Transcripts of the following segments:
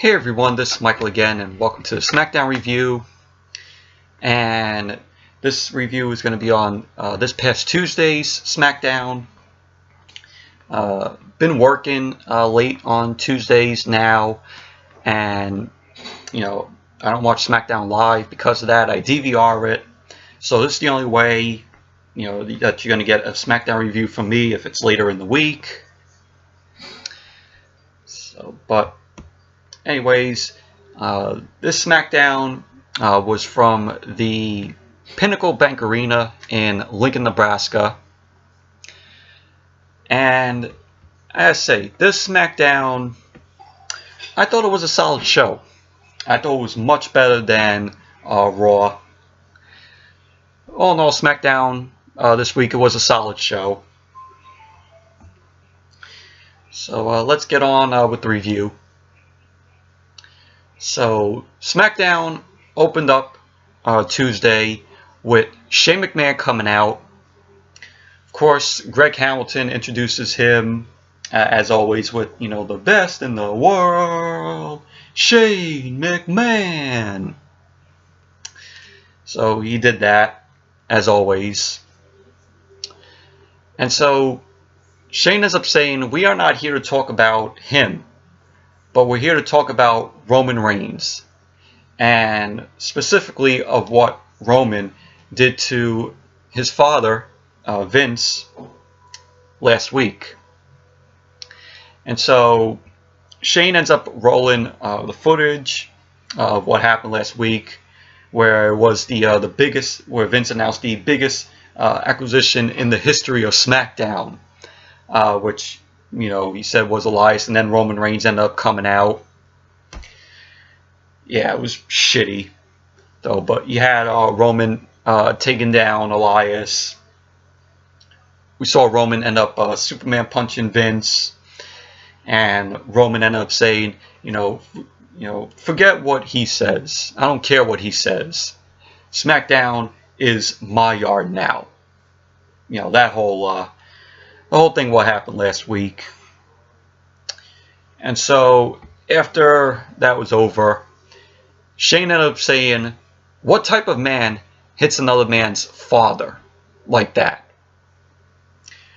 Hey everyone, this is Michael again, and welcome to the Smackdown review. And this review is going to be on this past Tuesday's Smackdown. Been working late on Tuesdays now, and I don't watch Smackdown live because of that. I DVR it, so this is the only way that you're going to get a Smackdown review from me if it's later in the week. But anyways, this Smackdown was from the Pinnacle Bank Arena in Lincoln, Nebraska. And as I say, this Smackdown, I thought it was a solid show. I thought it was much better than Raw. All in all, Smackdown this week, it was a solid show. So let's get on with the review. So Smackdown opened up Tuesday with Shane McMahon coming out. Of course, Greg Hamilton introduces him as always with the best in the world, Shane McMahon. So he did that as always. And so Shane ends up saying, "We are not here to talk about him, but we're here to talk about Roman Reigns, and specifically of what Roman did to his father, Vince, last week." And so Shane ends up rolling the footage of what happened last week, where it was the biggest, where Vince announced the biggest acquisition in the history of SmackDown, which he said was Elias, and then Roman Reigns ended up coming out. Yeah, it was shitty, though. But you had Roman taking down Elias. We saw Roman end up Superman punching Vince, and Roman ended up saying, forget what he says. I don't care what he says. SmackDown is my yard now. That whole the whole thing what happened last week. And so after that was over, Shane ended up saying, "What type of man hits another man's father like that?"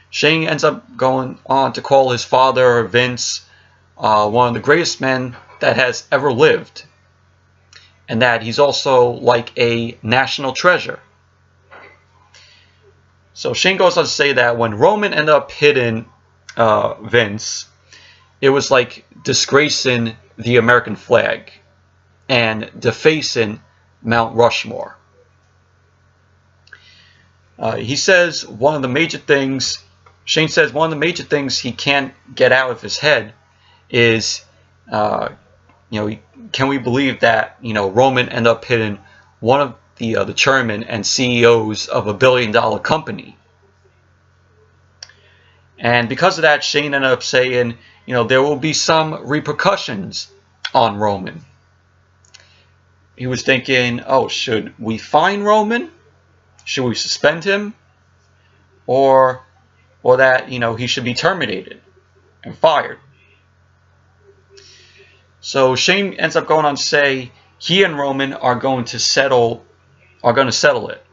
Shane ends up going on to call his father, Vince, one of the greatest men that has ever lived, and that he's also like a national treasure. So Shane goes on to say that when Roman ended up hitting Vince, it was like disgracing the American flag and defacing Mount Rushmore. He says one of the major things, Shane says one of the major things he can't get out of his head is, can we believe that, Roman ended up hitting one of the chairman and CEOs of a billion-dollar company. And because of that, Shane ended up saying, there will be some repercussions on Roman. He was thinking, oh, should we fine Roman? Should we suspend him? Or that, he should be terminated and fired. So Shane ends up going on to say he and Roman are going to settle it.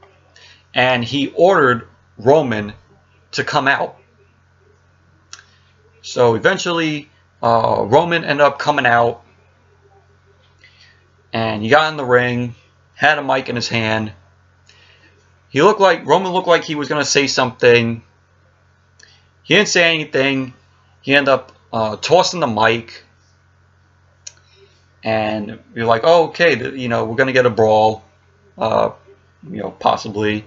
And he ordered Roman to come out. So eventually, Roman ended up coming out, and he got in the ring, had a mic in his hand. Roman looked like he was going to say something. He didn't say anything. He ended up tossing the mic, and we were like, "Oh, okay, we're going to get a brawl, possibly."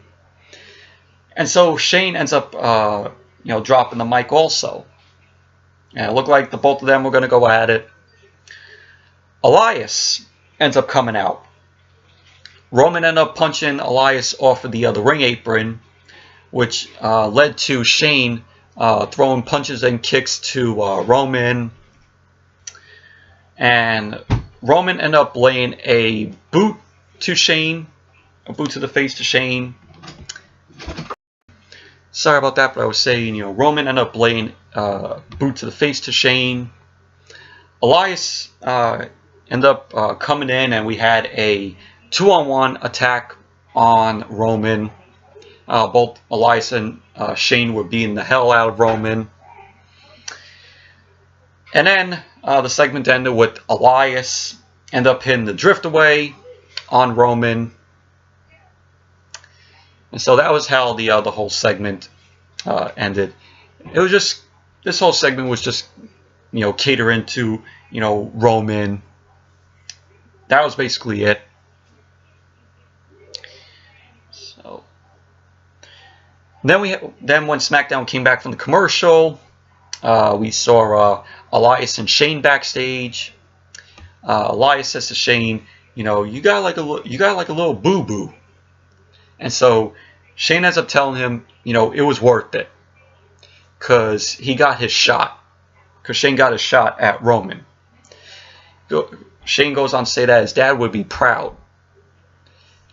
And so Shane ends up, dropping the mic also. And it looked like the both of them were going to go at it. Elias ends up coming out. Roman ended up punching Elias off of the ring apron, which led to Shane throwing punches and kicks to Roman. And Roman ended up laying a boot to Shane, a boot to the face to Shane. Sorry about that, but I was saying, Roman ended up laying boot to the face to Shane. Elias ended up coming in, and we had a 2-on-1 attack on Roman. Both Elias and Shane were beating the hell out of Roman. And then the segment ended with Elias end up hitting the drift away on Roman. And so that was how the whole segment ended. It was just, this whole segment was just, catering to, Roman. That was basically it. So then when SmackDown came back from the commercial, we saw Elias and Shane backstage. Elias says to Shane, you got like a little boo boo, and so Shane ends up telling him, it was worth it, because he got his shot, because Shane got his shot at Roman. Shane goes on to say that his dad would be proud,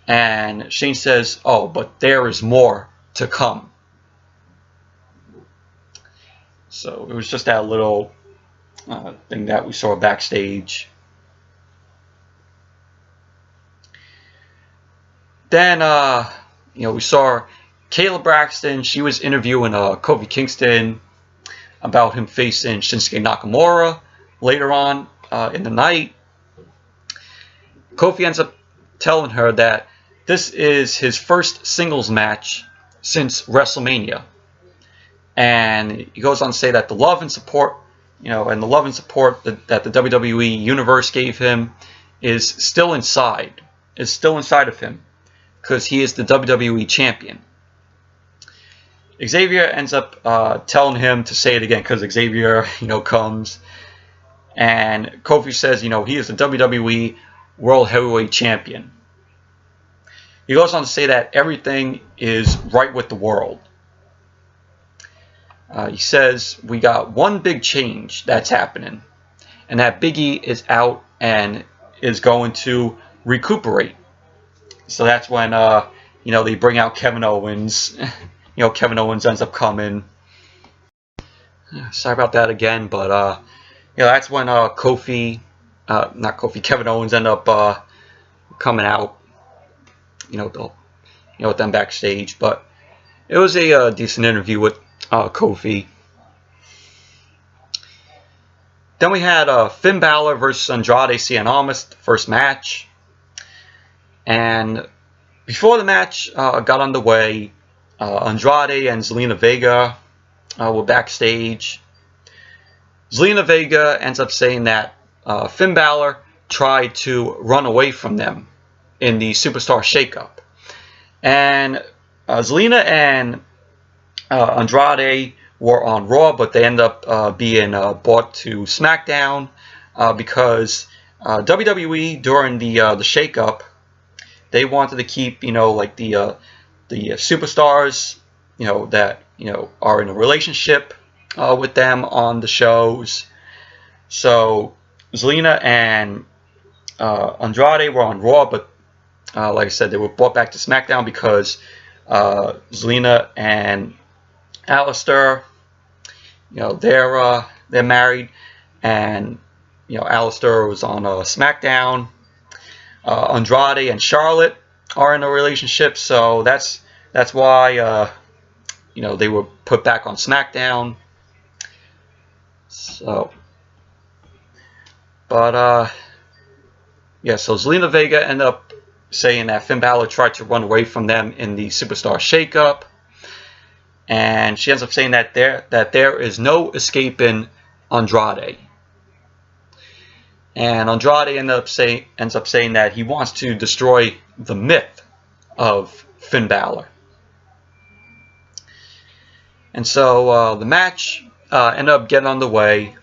and Shane says, "Oh, but there is more to come." So it was just that little thing that we saw backstage. Then, we saw Kayla Braxton. She was interviewing Kofi Kingston about him facing Shinsuke Nakamura later on in the night. Kofi ends up telling her that this is his first singles match since WrestleMania. And he goes on to say that the love and support, and the love and support that the WWE Universe gave him is still inside of him, because he is the WWE Champion. Xavier ends up telling him to say it again, because Xavier, comes. And Kofi says, he is the WWE World Heavyweight Champion. He goes on to say that everything is right with the world. He says, we got one big change that's happening, and that Big E is out and is going to recuperate. So that's when, they bring out Kevin Owens. Kevin Owens ends up coming. Sorry about that again, but, that's when Kevin Owens end up coming out, with them backstage. But it was a decent interview with Kofi. Then we had Finn Balor versus Andrade Cien Almas, the first match. And before the match got underway, Andrade and Zelina Vega were backstage. Zelina Vega ends up saying that Finn Balor tried to run away from them in the Superstar Shakeup. And Zelina and Andrade were on Raw, but they end up being brought to SmackDown because WWE during the shakeup, they wanted to keep the superstars that are in a relationship with them on the shows. So Zelina and Andrade were on Raw, but like I said, they were brought back to SmackDown because Zelina and Alistair, they're married, and Alistair was on SmackDown. Andrade and Charlotte are in a relationship, so that's why they were put back on SmackDown. So, but so Zelina Vega ended up saying that Finn Balor tried to run away from them in the Superstar Shakeup. And she ends up saying that there is no escaping Andrade. And Andrade ends up saying that he wants to destroy the myth of Finn Balor. And so the match ended up getting underway,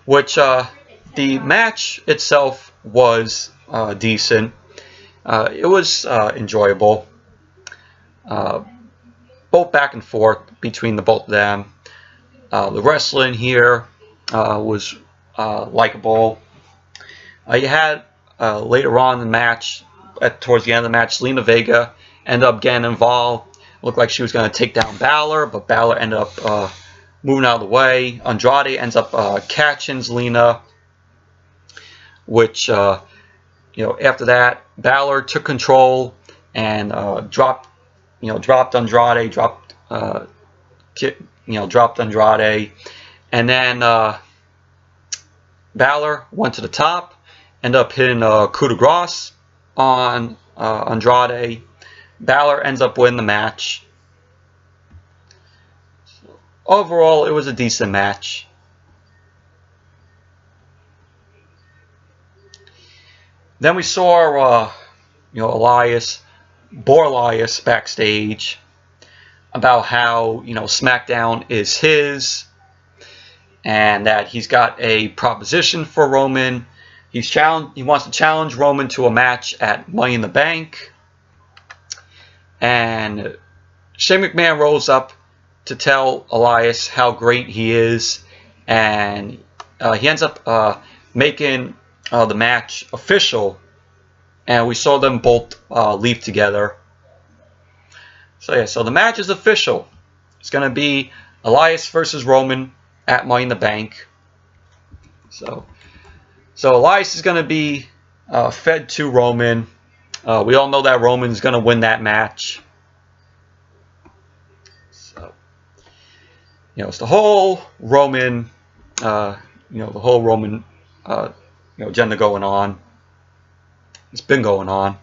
which the match itself was decent. It was enjoyable. Both back and forth between the both of them. The wrestling here was likable. You had later on in the match, towards the end of the match, Zelina Vega ended up getting involved. Looked like she was going to take down Balor, but Balor ended up moving out of the way. Andrade ends up catching Zelina. which after that, Balor took control and dropped Andrade, dropped Andrade, and then Balor went to the top, ended up hitting coup de grace on Andrade. Balor ends up winning the match. So overall, it was a decent match. Then we saw Elias backstage about how SmackDown is his, and that he's got a proposition for Roman. He wants to challenge Roman to a match at Money in the Bank. And Shane McMahon rolls up to tell Elias how great he is, and he ends up making the match official, and we saw them both leave together. So yeah, so the match is official. It's going to be Elias versus Roman at Money in the Bank. So Elias is going to be fed to Roman. We all know that Roman's going to win that match. So it's the whole Roman, agenda going on. It's been going on.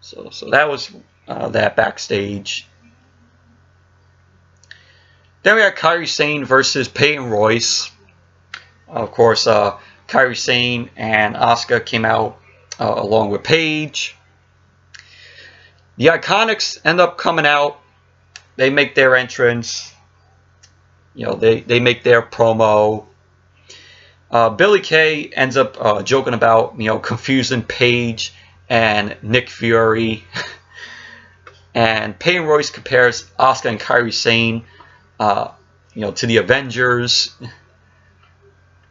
So that was that backstage. Then we had Kairi Sane versus Peyton Royce. Of course, Kairi Sane and Asuka came out along with Paige. The Iconics end up coming out. They make their entrance. They make their promo. Billie Kay ends up joking about confusing Paige and Nick Fury. And Peyton Royce compares Asuka and Kairi Sane to the Avengers.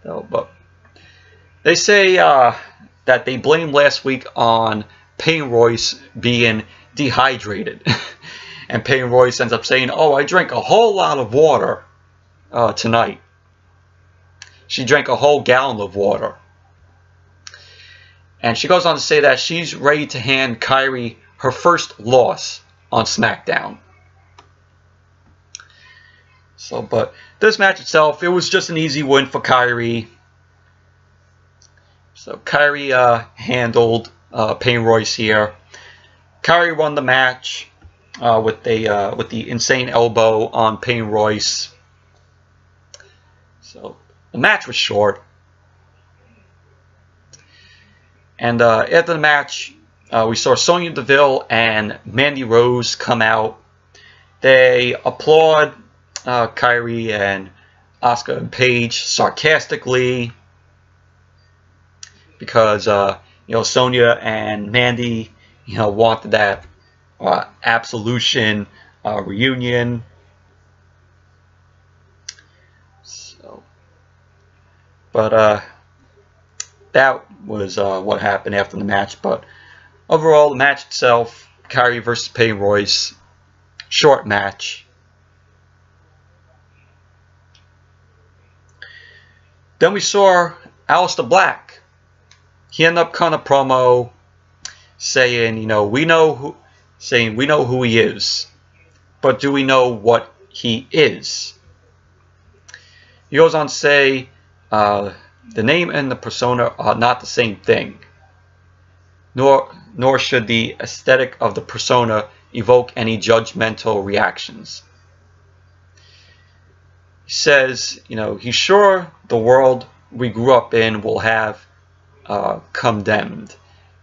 But they say that they blamed last week on Peyton Royce being dehydrated. And Peyton Royce ends up saying, "Oh, I drank a whole lot of water tonight." She drank a whole gallon of water. And she goes on to say that she's ready to hand Kairi her first loss on SmackDown. But this match itself, it was just an easy win for Kairi. So Kairi handled Peyton Royce here. Kairi won the match with the insane elbow on Peyton Royce. So the match was short. And after the match, we saw Sonya Deville and Mandy Rose come out. They applaud Kairi and Asuka and Paige sarcastically because Sonya and Mandy wanted that Absolution reunion. But that was what happened after the match. But overall, the match itself, Kairi versus Peyton Royce, short match. Then we saw Aleister Black. He ended up cutting a promo saying, we know who he is, but do we know what he is? He goes on to say, the name and the persona are not the same thing, nor should the aesthetic of the persona evoke any judgmental reactions. He says, he's sure the world we grew up in will have condemned,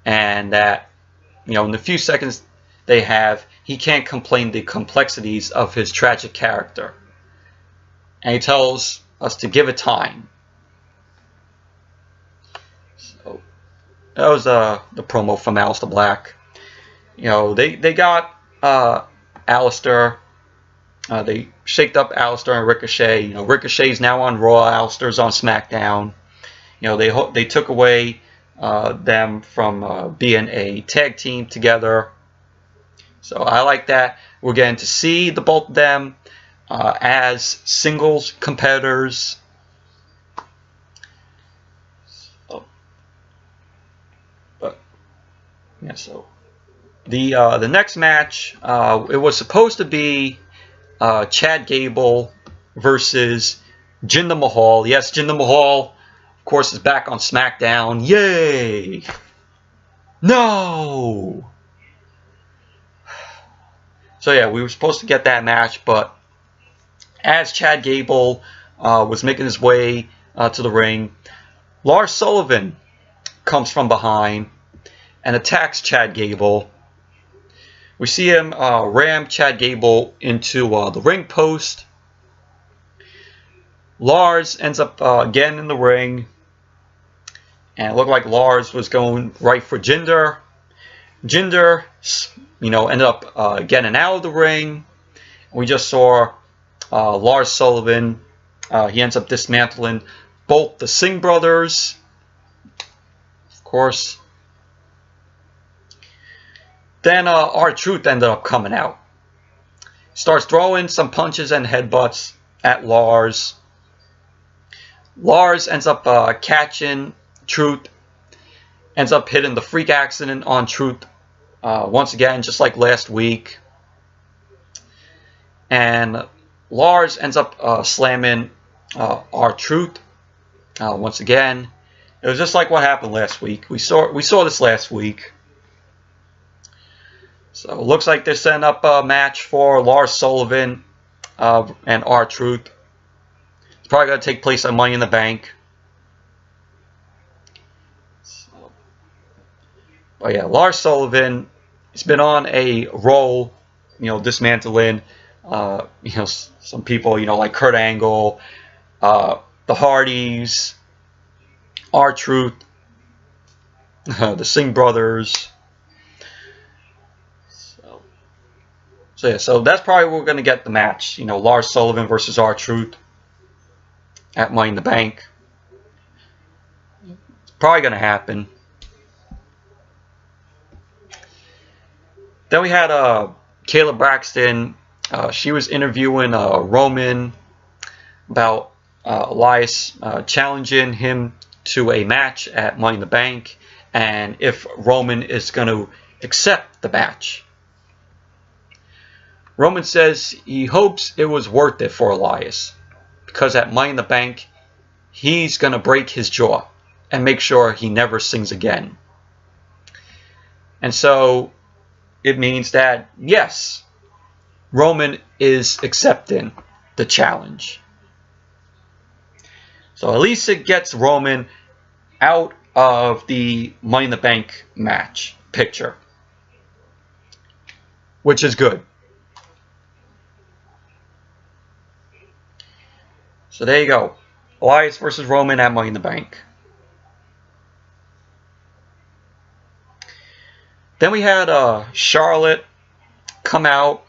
and that, in the few seconds they have, he can't complain the complexities of his tragic character. And he tells us to give it time. So that was the promo from Aleister Black. They got Aleister. They shaked up Aleister and Ricochet. Ricochet's now on Raw. Aleister's on SmackDown. They took away them from being a tag team together. So I like that. We're getting to see the both of them as singles competitors. Yeah, so the next match, it was supposed to be Chad Gable versus Jinder Mahal. Yes, Jinder Mahal, of course, is back on SmackDown. Yay! No! So yeah, we were supposed to get that match, but as Chad Gable was making his way to the ring, Lars Sullivan comes from behind and attacks Chad Gable. We see him ram Chad Gable into the ring post. Lars ends up again in the ring, and it looked like Lars was going right for Jinder. Jinder, ended up getting out of the ring. We just saw Lars Sullivan. He ends up dismantling both the Singh brothers, of course. Then R-Truth ended up coming out. Starts throwing some punches and headbutts at Lars. Lars ends up catching Truth. Ends up hitting the freak accident on Truth once again, just like last week. And Lars ends up slamming R-Truth once again. It was just like what happened last week. We saw this last week. So it looks like they're setting up a match for Lars Sullivan and R-Truth. It's probably going to take place at Money in the Bank. But yeah, Lars Sullivan, he's been on a roll, dismantling, some people, like Kurt Angle, the Hardys, R-Truth, the Singh brothers. So that's probably where we're going to get the match. Lars Sullivan versus R-Truth at Money in the Bank. It's probably going to happen. Then we had Kayla Braxton. She was interviewing Roman about Elias challenging him to a match at Money in the Bank, and if Roman is going to accept the match. Roman says he hopes it was worth it for Elias, because at Money in the Bank, he's going to break his jaw and make sure he never sings again. And so it means that, yes, Roman is accepting the challenge. So at least it gets Roman out of the Money in the Bank match picture, which is good. So there you go. Elias versus Roman at Money in the Bank. Then we had Charlotte come out.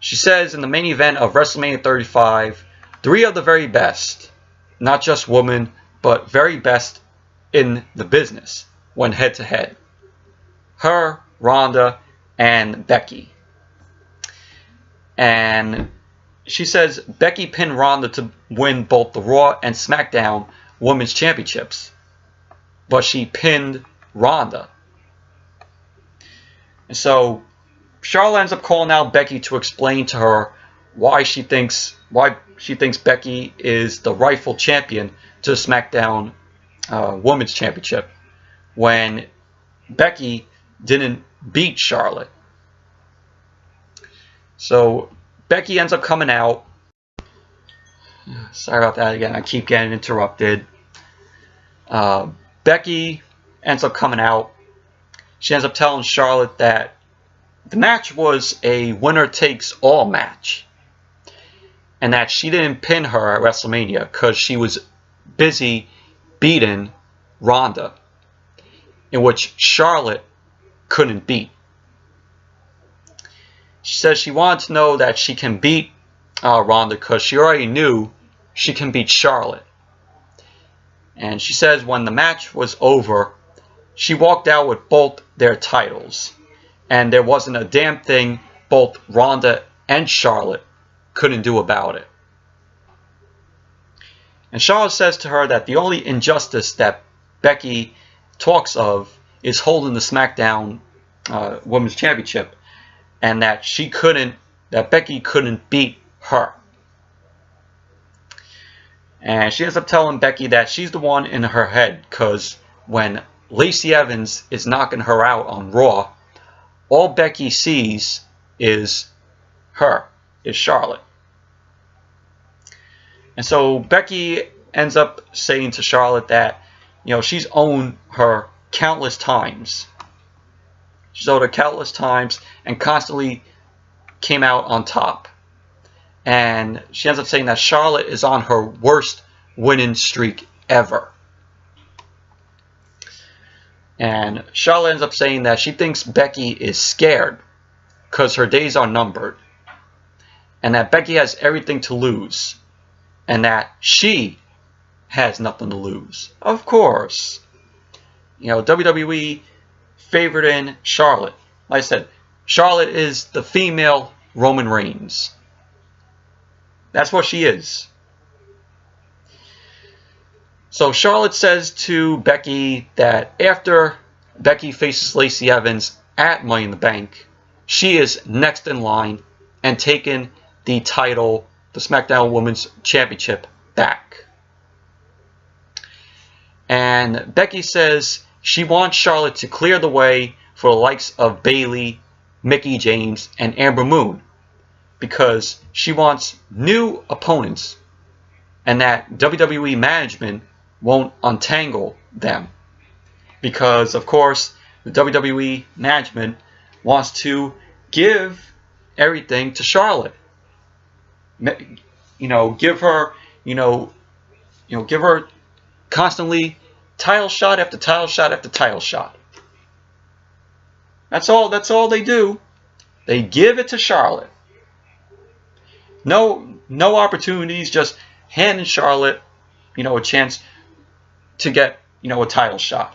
She says in the main event of WrestleMania 35, 3 of the very best, not just women, but very best in the business, went head to head. Her, Ronda, and Becky. And she says Becky pinned Ronda to win both the Raw and SmackDown Women's Championships. But she pinned Ronda. And so Charlotte ends up calling out Becky to explain to her why she thinks Becky is the rightful champion to the SmackDown Women's Championship when Becky didn't beat Charlotte. So Becky ends up coming out. Sorry about that again. I keep getting interrupted. Becky ends up coming out. She ends up telling Charlotte that the match was a winner-takes-all match. And that she didn't pin her at WrestleMania because she was busy beating Ronda, in which Charlotte couldn't beat. She says she wanted to know that she can beat Ronda because she already knew she can beat Charlotte. And she says when the match was over, she walked out with both their titles. And there wasn't a damn thing both Ronda and Charlotte couldn't do about it. And Charlotte says to her that the only injustice that Becky talks of is holding the SmackDown Women's Championship, and that Becky couldn't beat her. And she ends up telling Becky that she's the one in her head, because when Lacey Evans is knocking her out on Raw, all Becky sees is Charlotte. And so Becky ends up saying to Charlotte that, she's owned her countless times. She's owed her countless times and constantly came out on top. And she ends up saying that Charlotte is on her worst winning streak ever. And Charlotte ends up saying that she thinks Becky is scared because her days are numbered. And that Becky has everything to lose. And that she has nothing to lose. Of course. WWE favored in Charlotte. Like I said, Charlotte is the female Roman Reigns. That's what she is. So Charlotte says to Becky that after Becky faces Lacey Evans at Money in the Bank, she is next in line and taking the title, the SmackDown Women's Championship, back. And Becky says she wants Charlotte to clear the way for the likes of Bayley, Mickie James, and Amber Moon, because she wants new opponents and that WWE management won't untangle them. Because, of course, the WWE management wants to give everything to Charlotte. Give her, give her constantly title shot after title shot after title shot. That's all they do. They give it to Charlotte. No opportunities, just handing Charlotte, a chance to get, a title shot.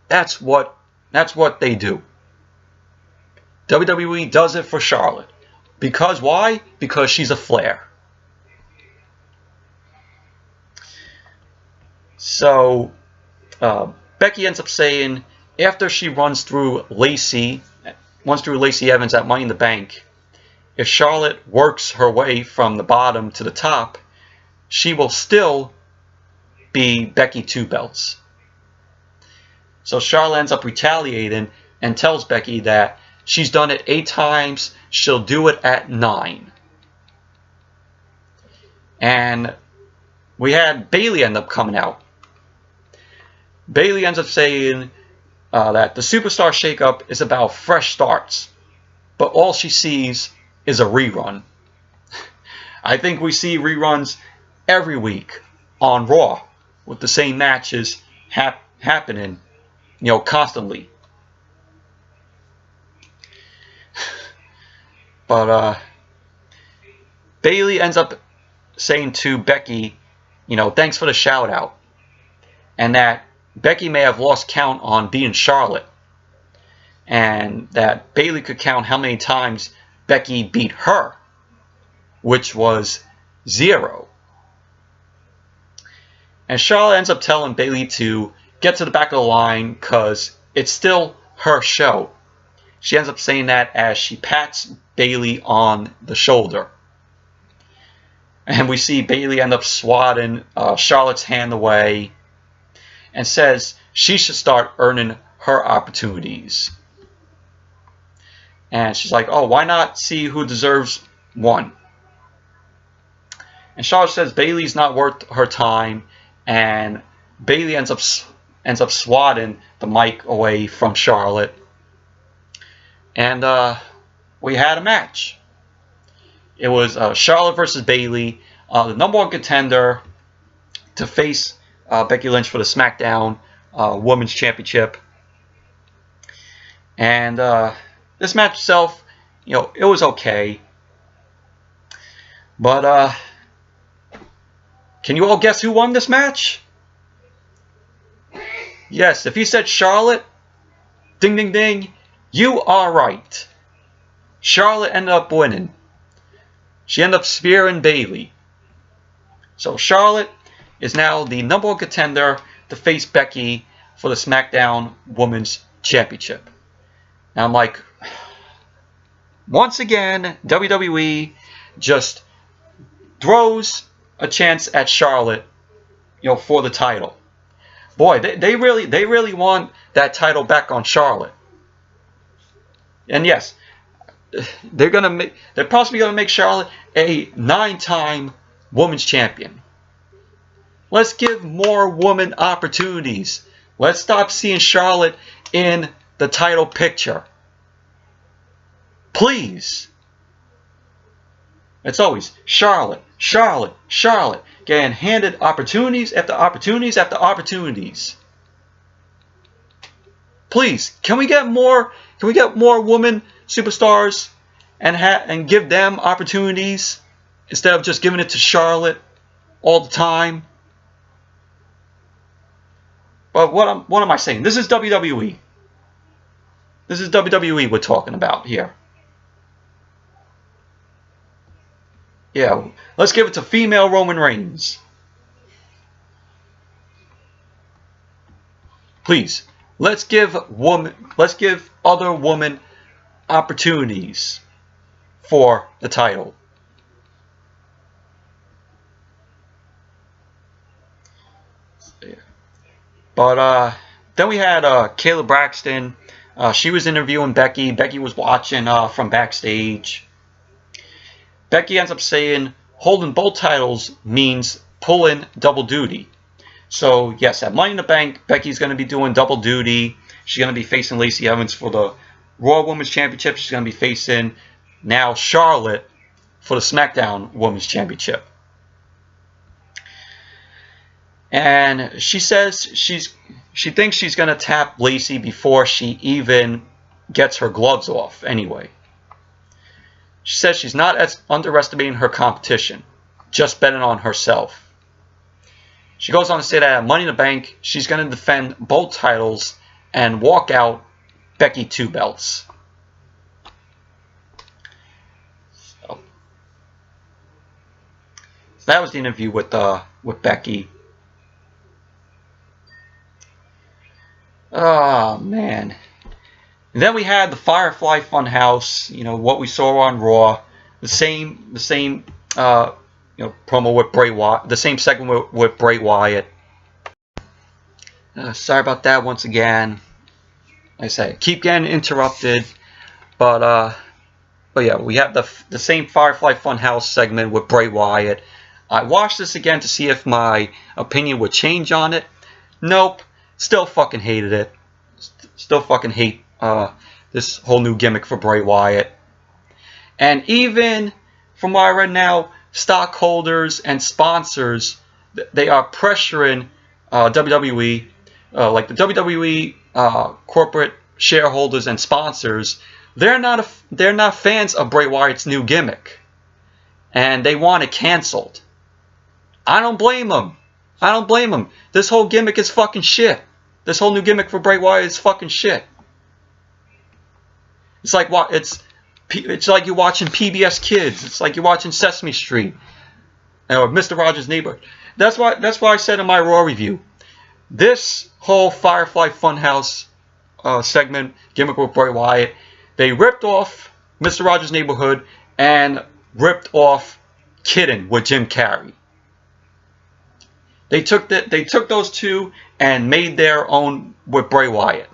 That's what they do. WWE does it for Charlotte. Because why? Because she's a Flair. So Becky ends up saying after she runs through Lacey Evans at Money in the Bank, if Charlotte works her way from the bottom to the top, she will still be Becky 2 belts. So Charlotte ends up retaliating and tells Becky that she's done it 8 times, she'll do it at 9. And we had Bayley end up coming out. Bayley ends up saying that the Superstar Shakeup is about fresh starts, but all she sees is a rerun. I think we see reruns every week on Raw with the same matches happening, constantly. But Bayley ends up saying to Becky, thanks for the shout out, and that Becky may have lost count on beating Charlotte, and that Bayley could count how many times Becky beat her, which was 0. And Charlotte ends up telling Bayley to get to the back of the line because it's still her show. She ends up saying that as she pats Bayley on the shoulder. And we see Bayley end up swatting Charlotte's hand away and says she should start earning her opportunities. And she's like, oh, why not see who deserves one? And Charlotte says Bayley's not worth her time, and Bayley ends up swatting the mic away from Charlotte. And we had a match. It was Charlotte versus Bayley, the #1 contender to face Becky Lynch for the SmackDown Women's Championship. And this match itself, it was okay. But can you all guess who won this match? Yes, if you said Charlotte, ding ding ding, you are right. Charlotte ended up winning. She ended up spearing Bayley. So Charlotte is now the #1 contender to face Becky for the SmackDown Women's Championship. Now I'm like, once again, WWE just throws a chance at Charlotte, for the title. Boy, they really want that title back on Charlotte. And yes, they're possibly gonna make Charlotte a 9-time women's champion. Let's give more women opportunities. Let's stop seeing Charlotte in the title picture. Please. It's always Charlotte, Charlotte, Charlotte, getting handed opportunities after opportunities after opportunities. Please, can we get more women superstars and give them opportunities instead of just giving it to Charlotte all the time? But what am I saying? This is WWE. This is WWE we're talking about here. Yeah, let's give it to female Roman Reigns. Please, let's give other women opportunities for the title. But then we had Kayla Braxton. She was interviewing Becky. Becky was watching from backstage. Becky ends up saying holding both titles means pulling double duty. So yes, at Money in the Bank, Becky's going to be doing double duty. She's going to be facing Lacey Evans for the Raw Women's Championship. She's going to be facing now Charlotte for the SmackDown Women's Championship. And she says she thinks she's going to tap Lacey before she even gets her gloves off anyway. She says she's not underestimating her competition, just betting on herself. She goes on to say that at Money in the Bank, she's going to defend both titles and walk out Becky 2 belts. So that was the interview with Becky. Oh man. And then we had the Firefly Funhouse, what we saw on Raw, the same promo with Bray Wyatt, the same segment with Bray Wyatt. Sorry about that once again. Like I say, keep getting interrupted, but yeah, we have the same Firefly Funhouse segment with Bray Wyatt. I watched this again to see if my opinion would change on it. Nope, still fucking hated it. Still fucking hate this whole new gimmick for Bray Wyatt. And even from what I read now, stockholders and sponsors, they are pressuring WWE, like the WWE corporate shareholders and sponsors. They're not fans of Bray Wyatt's new gimmick, and they want it canceled. I don't blame them. I don't blame them. This whole gimmick is fucking shit. This whole new gimmick for Bray Wyatt is fucking shit. It's like what? It's like you're watching PBS Kids. It's like you're watching Sesame Street or Mr. Rogers' Neighborhood. That's why I said in my Raw review, this whole Firefly Funhouse segment gimmick with Bray Wyatt, they ripped off Mr. Rogers' Neighborhood and ripped off Kiddin' with Jim Carrey. They took those two and made their own with Bray Wyatt.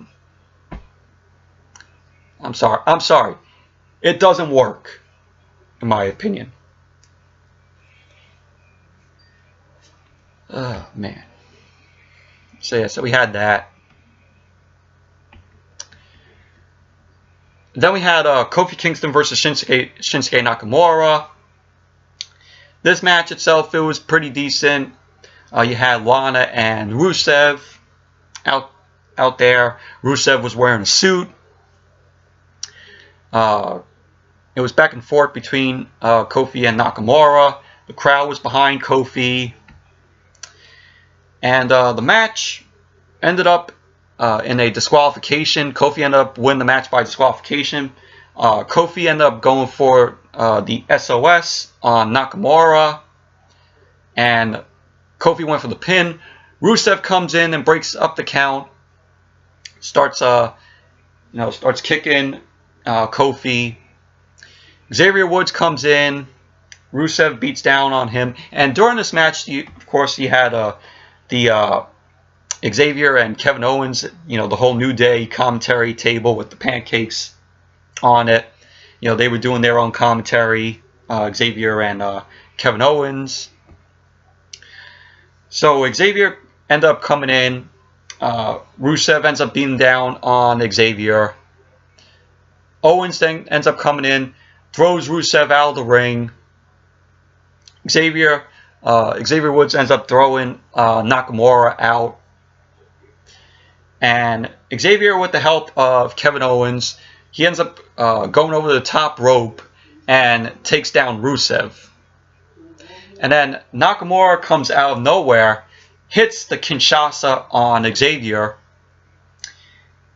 I'm sorry. It doesn't work, in my opinion. Oh, man. So, yeah, so we had that. Then we had Kofi Kingston versus Shinsuke Nakamura. This match itself, it was pretty decent. You had Lana and Rusev out there. Rusev was wearing a suit. It was back and forth between Kofi and Nakamura. The crowd was behind Kofi. And the match ended up in a disqualification. Kofi ended up winning the match by disqualification. Kofi ended up going for the SOS on Nakamura. And Kofi went for the pin. Rusev comes in and breaks up the count. starts kicking Kofi. Xavier Woods comes in. Rusev beats down on him, and during this match, of course, you had the Xavier and Kevin Owens, the whole New Day commentary table with the pancakes on it. They were doing their own commentary, Xavier and Kevin Owens. So Xavier ended up coming in. Rusev ends up beating down on Xavier. Owens then ends up coming in, throws Rusev out of the ring. Xavier Woods ends up throwing Nakamura out. And Xavier, with the help of Kevin Owens, he ends up going over the top rope and takes down Rusev. And then Nakamura comes out of nowhere, hits the Kinshasa on Xavier,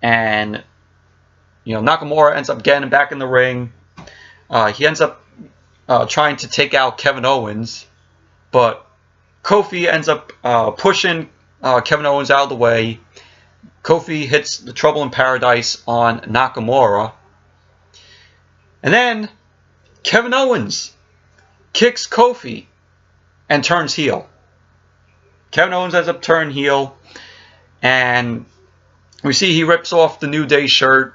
and Nakamura ends up getting back in the ring. He ends up trying to take out Kevin Owens, but Kofi ends up pushing Kevin Owens out of the way. Kofi hits the Trouble in Paradise on Nakamura, and then Kevin Owens kicks Kofi and turns heel. Kevin Owens ends up turning heel, and we see he rips off the New Day shirt,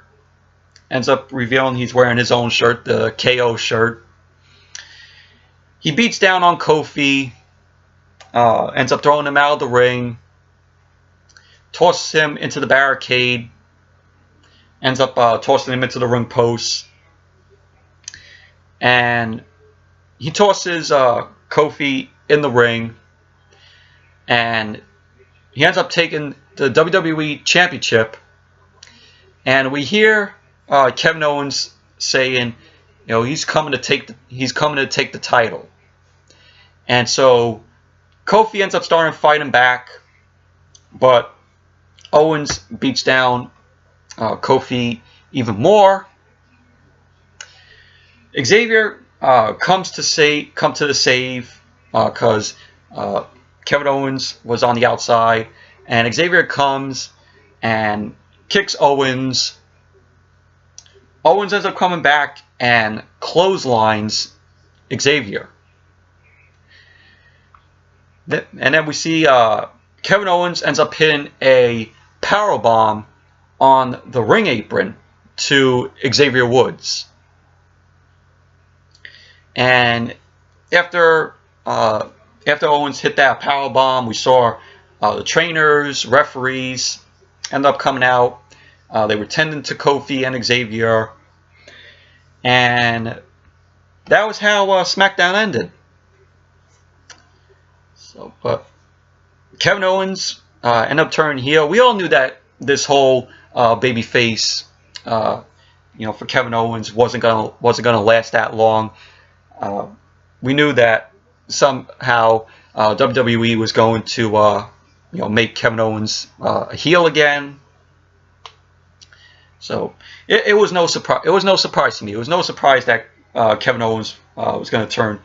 ends up revealing he's wearing his own shirt, the KO shirt. He beats down on Kofi, ends up throwing him out of the ring, tosses him into the barricade, ends up tossing him into the ring post, and he tosses Kofi in the ring, and he ends up taking the WWE Championship, and we hear Kevin Owens saying, he's coming to take the title. And so Kofi ends up starting fighting back, but Owens beats down Kofi even more. Xavier comes to the save because Kevin Owens was on the outside, and Xavier comes and kicks Owens. Owens ends up coming back and clotheslines Xavier. And then we see Kevin Owens ends up hitting a powerbomb on the ring apron to Xavier Woods. And after Owens hit that powerbomb, we saw the trainers, referees end up coming out. They were tending to Kofi and Xavier. And that was how SmackDown ended. So, but Kevin Owens ended up turning heel. We all knew that this whole babyface, for Kevin Owens wasn't gonna last that long. We knew that somehow WWE was going to make Kevin Owens a heel again. So it was no surprise. It was no surprise to me. It was no surprise that Kevin Owens was going to turn.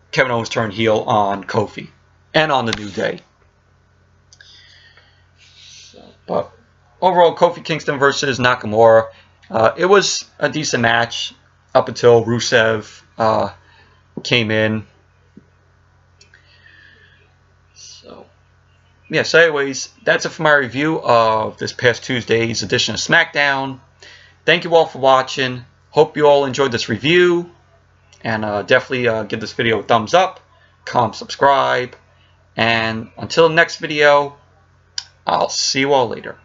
Kevin Owens turned heel on Kofi and on the New Day. So, but overall, Kofi Kingston versus Nakamura. It was a decent match up until Rusev came in. So anyways, that's it for my review of this past Tuesday's edition of SmackDown. Thank you all for watching. Hope you all enjoyed this review. And definitely give this video a thumbs up, comment, subscribe. And until the next video, I'll see you all later.